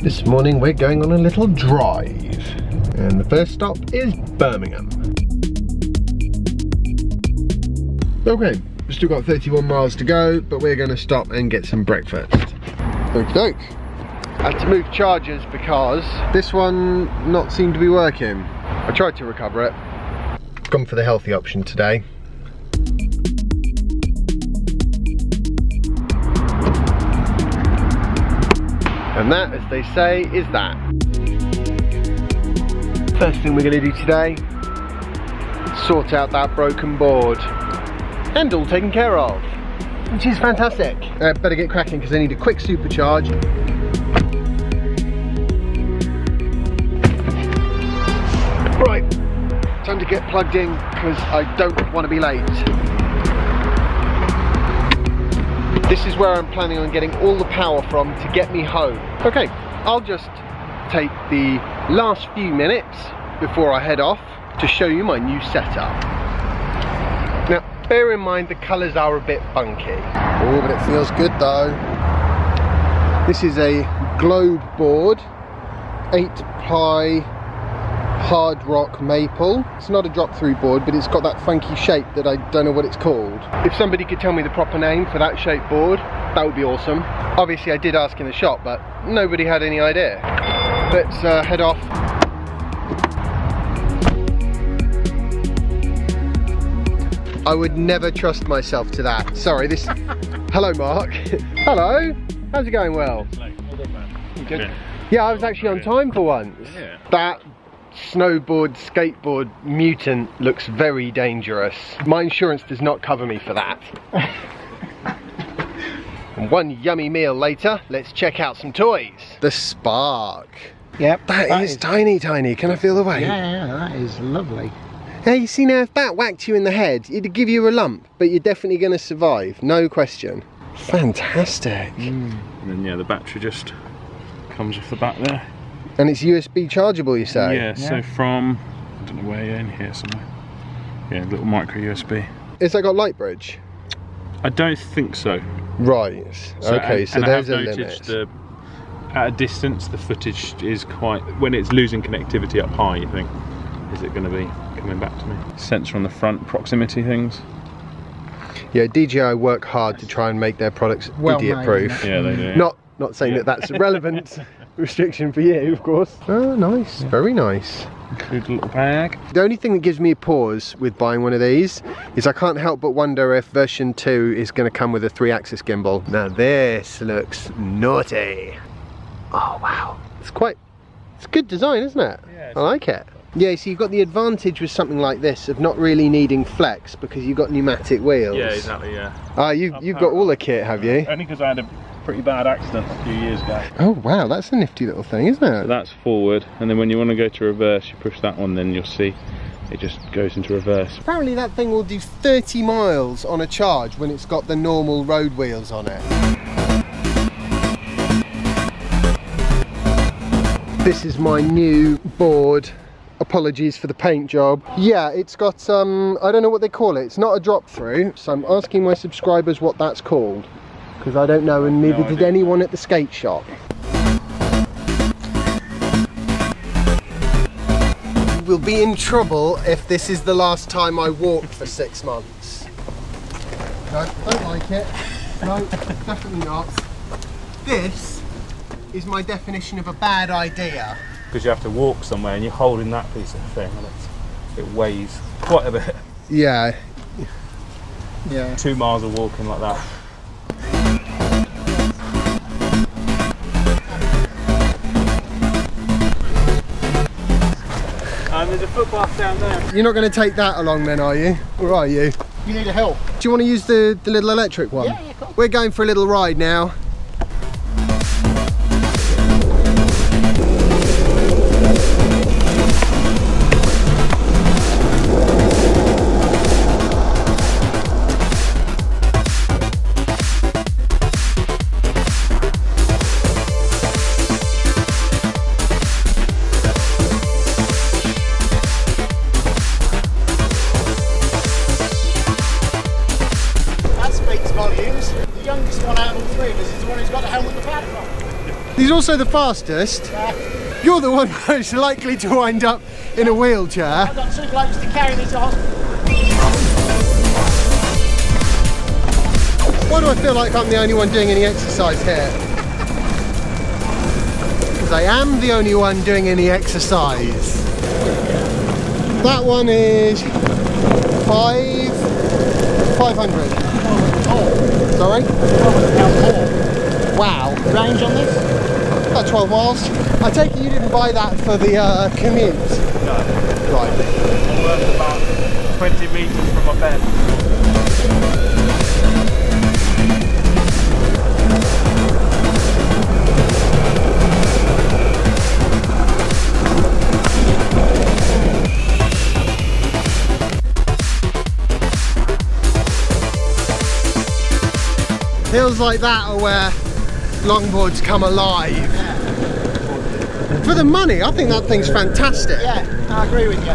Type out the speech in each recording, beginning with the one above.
This morning we're going on a little drive, and the first stop is Birmingham. Okay, we've still got 31 miles to go, but we're going to stop and get some breakfast. Okie doke. I had to move chargers because this one not seemed to be working. I tried to recover it. Gone for the healthy option today. And that, as they say, is that. First thing we're going to do today, sort out that broken board. And all taken care of, which is fantastic. Better get cracking because I need a quick supercharge. Right, time to get plugged in because I don't want to be late. This is where I'm planning on getting all the power from to get me home. Okay, I'll just take the last few minutes before I head off to show you my new setup. Now, bear in mind the colours are a bit funky. Oh, but it feels good though. This is a globe board, 8-ply hard rock maple. It's not a drop through board, but it's got that funky shape that I don't know what it's called. If somebody could tell me the proper name for that shaped board, that would be awesome. Obviously I did ask in the shop, but nobody had any idea. Let's head off. I would never trust myself to that. Sorry, this... Hello Mark. Hello. How's it going? Well? You good? Yeah, I was actually on time for once. Yeah. That snowboard, skateboard mutant looks very dangerous. My insurance does not cover me for that. And one yummy meal later, let's check out some toys. The Spark. Yep. That is tiny. Can I feel the weight? Yeah, that is lovely. Hey, you see now, if that whacked you in the head, it'd give you a lump, but you're definitely going to survive, no question. Fantastic. And then yeah, the battery just comes off the back there. And it's USB chargeable, you say? Yeah, so from, I don't know where, in here somewhere. Yeah, little micro USB. Has that got light bridge? I don't think so. Right, so, okay, so there's a limit. At a distance, the footage is quite, when it's losing connectivity up high, you think, is it going to be coming back to me? Sensor on the front, proximity things. Yeah, DJI work hard to try and make their products idiot proof. Yeah, they do. Not saying that that's a relevant restriction for you, of course. Oh, nice, very nice. Include a little bag. The only thing that gives me a pause with buying one of these is I can't help but wonder if version 2 is going to come with a 3-axis gimbal. Now this looks naughty. Oh wow, it's good design, isn't it? Yeah, I like it. Yeah, so you've got the advantage with something like this of not really needing flex because you've got pneumatic wheels. Yeah, exactly, yeah. Ah, you've got all the kit, have you? Only because I had a pretty bad accident a few years ago. Oh wow, that's a nifty little thing, isn't it? So that's forward, and then when you want to go to reverse, you push that one, then you'll see it just goes into reverse. Apparently that thing will do 30 miles on a charge when it's got the normal road wheels on it. This is my new board. Apologies for the paint job. Yeah, it's got I don't know what they call it. It's not a drop through, so I'm asking my subscribers what that's called, because I don't know, and neither did anyone at the skate shop. We'll be in trouble if this is the last time I walk for 6 months. No, don't like it. No, definitely not. This is my definition of a bad idea. Because you have to walk somewhere and you're holding that piece of thing and it weighs quite a bit. Yeah. 2 miles of walking like that. There's a footpath down there. You're not going to take that along then, are you? Or are you? You need a help. Do you want to use the little electric one? Yeah, cool. We're going for a little ride now. Volumes. The youngest one out of all three of us is is also the fastest. You're the one most likely to wind up in a wheelchair. I've got 2 blokes to carry me to hospital. Why do I feel like I'm the only one doing any exercise here? Because I am the only one doing any exercise. That one is 500. Oh. Sorry? More. Wow. Range on this? About 12 miles. I take it you didn't buy that for the commute? No. Right. I'm worth about 20 metres from my bed. Hills like that are where longboards come alive. Yeah. For the money, I think that thing's fantastic. Yeah, I agree with you.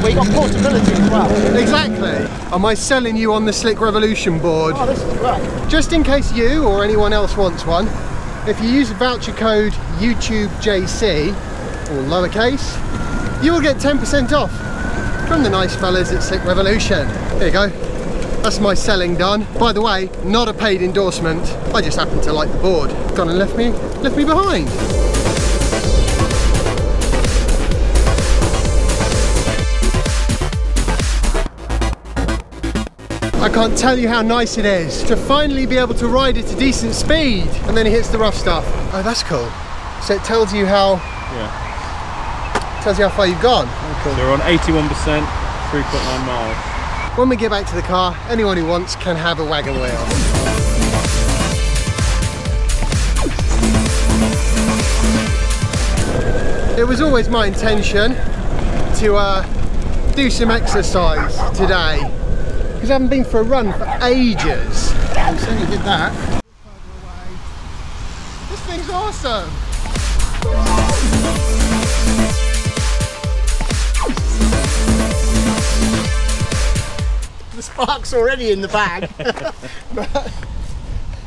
We got portability as well. Exactly. Am I selling you on the Slick Revolution board? Oh, this is great. Just in case you or anyone else wants one, if you use the voucher code YouTubeJC, all lowercase, you will get 10% off from the nice fellas at Slick Revolution. There you go. That's my selling done. By the way, not a paid endorsement. I just happen to like the board. Gone and left me behind. I can't tell you how nice it is to finally be able to ride at a decent speed. And then it hits the rough stuff. Oh, that's cool. So it tells you how, tells you how far you've gone. So we're on 81%, 3.9 miles. When we get back to the car, anyone who wants can have a wagon wheel. It was always my intention to do some exercise today, because I haven't been for a run for ages. You certainly did that. This thing's awesome. The spark's already in the bag.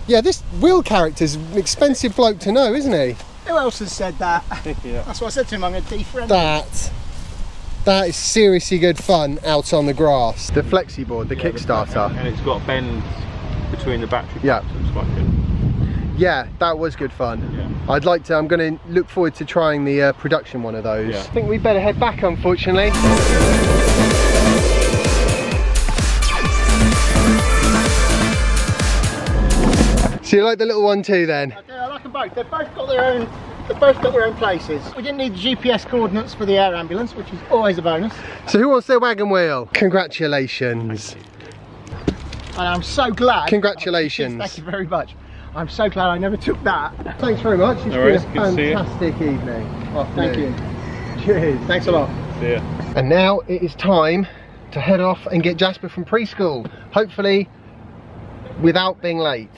Yeah, this wheel character's an expensive bloke to know, isn't he? Who else has said that? Yeah. That's what I said to him, I'm going to defriend him. That is seriously good fun out on the grass. The flexi board, the Kickstarter. And it's got bends between the battery packs, Yeah. so it's quite good. Yeah, that was good fun. Yeah. I'd like to, I'm going to look forward to trying the production one of those. Yeah. I think we better head back, unfortunately. So you like the little one too then? I do, I like them both. They've both got their own places. We didn't need the GPS coordinates for the air ambulance, which is always a bonus. So who wants their wagon wheel? Congratulations. And I'm so glad. Congratulations. Thank you very much. I'm so glad I never took that. Thanks very much. It's No worries, been a good to see you. fantastic evening. Thank you. Cheers. Thanks a lot. See ya. And now it is time to head off and get Jasper from preschool. Hopefully without being late.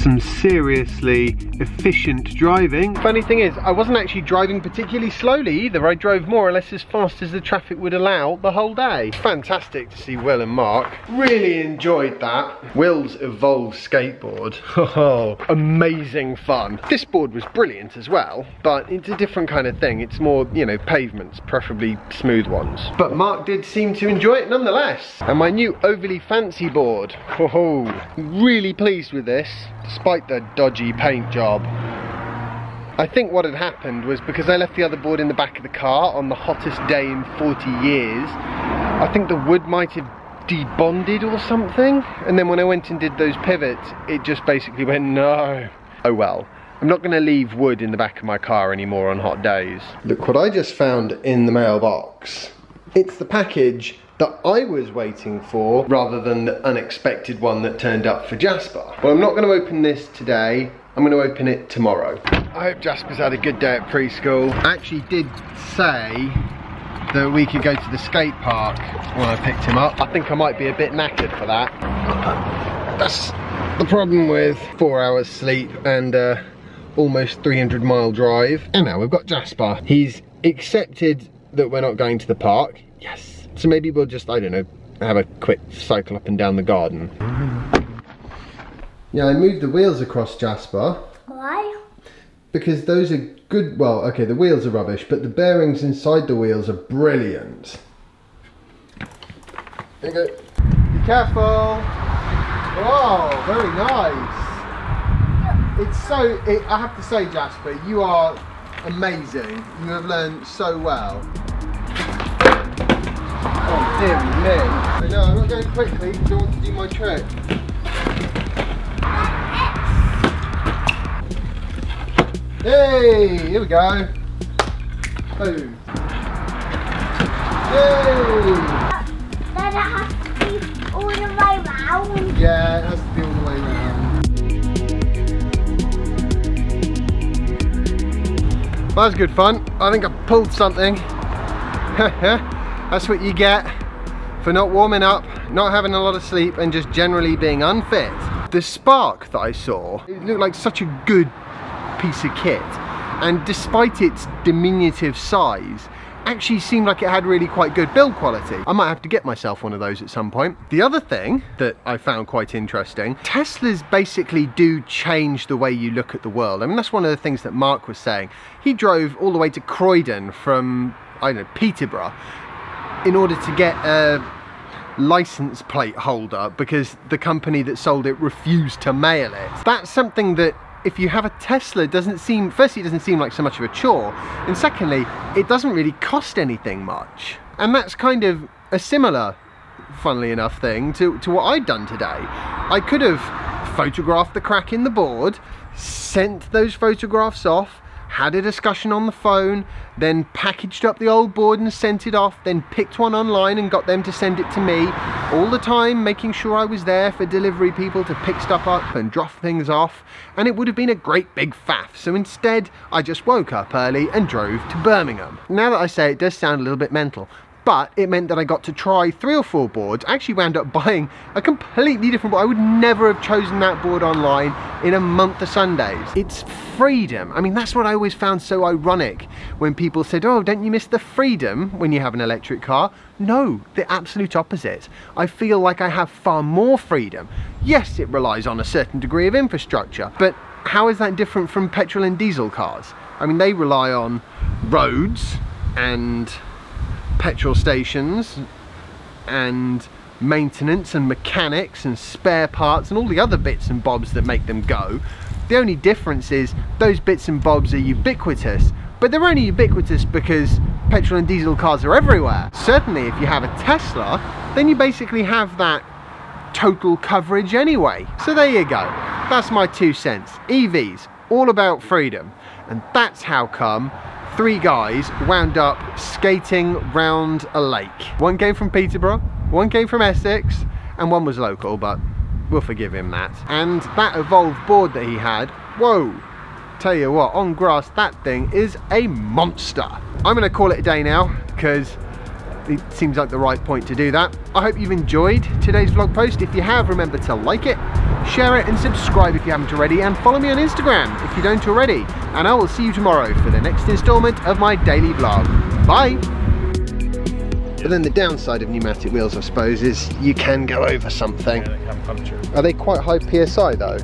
Some seriously efficient driving. Funny thing is, I wasn't actually driving particularly slowly either. I drove more or less as fast as the traffic would allow the whole day. Fantastic to see Will and Mark. Really enjoyed that. Will's Evolve skateboard. Oh, amazing fun. This board was brilliant as well, but it's a different kind of thing. It's more, you know, pavements, preferably smooth ones. But Mark did seem to enjoy it nonetheless. And my new overly fancy board. Oh, really pleased with this, despite the dodgy paint job. I think what had happened was because I left the other board in the back of the car on the hottest day in 40 years, I think the wood might have debonded or something, and then when I went and did those pivots, it just basically went no. Oh well. I'm not going to leave wood in the back of my car anymore on hot days. Look what I just found in the mailbox. It's the package that I was waiting for rather than the unexpected one that turned up for Jasper. Well, I'm not going to open this today. I'm going to open it tomorrow. I hope Jasper's had a good day at preschool. I actually did say that we could go to the skate park when I picked him up. I think I might be a bit knackered for that. That's the problem with 4 hours sleep and almost 300-mile drive. And now we've got Jasper. He's accepted that we're not going to the park. Yes. So maybe we'll just, I don't know, have a quick cycle up and down the garden. Yeah, I moved the wheels across, Jasper. Why? Because those are good, well, okay, the wheels are rubbish, but the bearings inside the wheels are brilliant. There you go. Be careful. Oh, very nice. It's so, I have to say, Jasper, you are amazing. You have learned so well. Oh, dear me. I know, I'm not going quickly because I want to do my trick. Hey, here we go. Boom. Yay! Then it has to be all the way round. Yeah, it has to be all the way round. Well, that was good fun. I think I pulled something. That's what you get for not warming up, not having a lot of sleep, and just generally being unfit. The Spark that I saw, it looked like such a good piece of kit, and despite its diminutive size, actually seemed like it had really quite good build quality. I might have to get myself one of those at some point. The other thing that I found quite interesting, Teslas basically do change the way you look at the world. I mean, that's one of the things that Mark was saying. He drove all the way to Croydon from, I don't know, Peterborough in order to get a license plate holder because the company that sold it refused to mail it. That's something that, if you have a Tesla, doesn't seem, firstly, it doesn't seem like so much of a chore, and secondly, it doesn't really cost anything much. And that's kind of a similar, funnily enough, thing to what I'd done today. I could have photographed the crack in the board, sent those photographs off, had a discussion on the phone, then packaged up the old board and sent it off, then picked one online and got them to send it to me, all the time making sure I was there for delivery people to pick stuff up and drop things off, and it would have been a great big faff. So instead, I just woke up early and drove to Birmingham. Now that I say it, it does sound a little bit mental, but it meant that I got to try 3 or 4 boards. I actually wound up buying a completely different board. I would never have chosen that board online in a month of Sundays. It's freedom. I mean, that's what I always found so ironic when people said, oh, don't you miss the freedom when you have an electric car? No, the absolute opposite. I feel like I have far more freedom. Yes, it relies on a certain degree of infrastructure, but how is that different from petrol and diesel cars? I mean, they rely on roads and petrol stations and maintenance and mechanics and spare parts and all the other bits and bobs that make them go. The only difference is those bits and bobs are ubiquitous, but they're only ubiquitous because petrol and diesel cars are everywhere. Certainly if you have a Tesla, then you basically have that total coverage anyway. So there you go. That's my 2 cents. EVs, all about freedom. And that's how come 3 guys wound up skating round a lake. One came from Peterborough, one came from Essex, and one was local, but we'll forgive him that. And that evolved board that he had, whoa, tell you what, on grass, that thing is a monster. I'm gonna call it a day now, because it seems like the right point to do that. I hope you've enjoyed today's vlog post. If you have, remember to like it, share it, and subscribe if you haven't already, and follow me on Instagram if you don't already. And I will see you tomorrow for the next installment of my daily vlog. Bye! But then the downside of pneumatic wheels, I suppose, is you can go over something. Yeah, they can puncture. Are they quite high PSI though?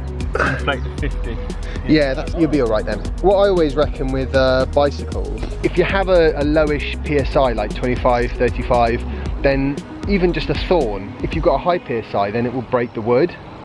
Like 50. Yeah, that's, you'll be alright then. What I always reckon with bicycles, if you have a lowish PSI, like 25, 35, then even just a thorn, if you've got a high PSI, then it will break the wood.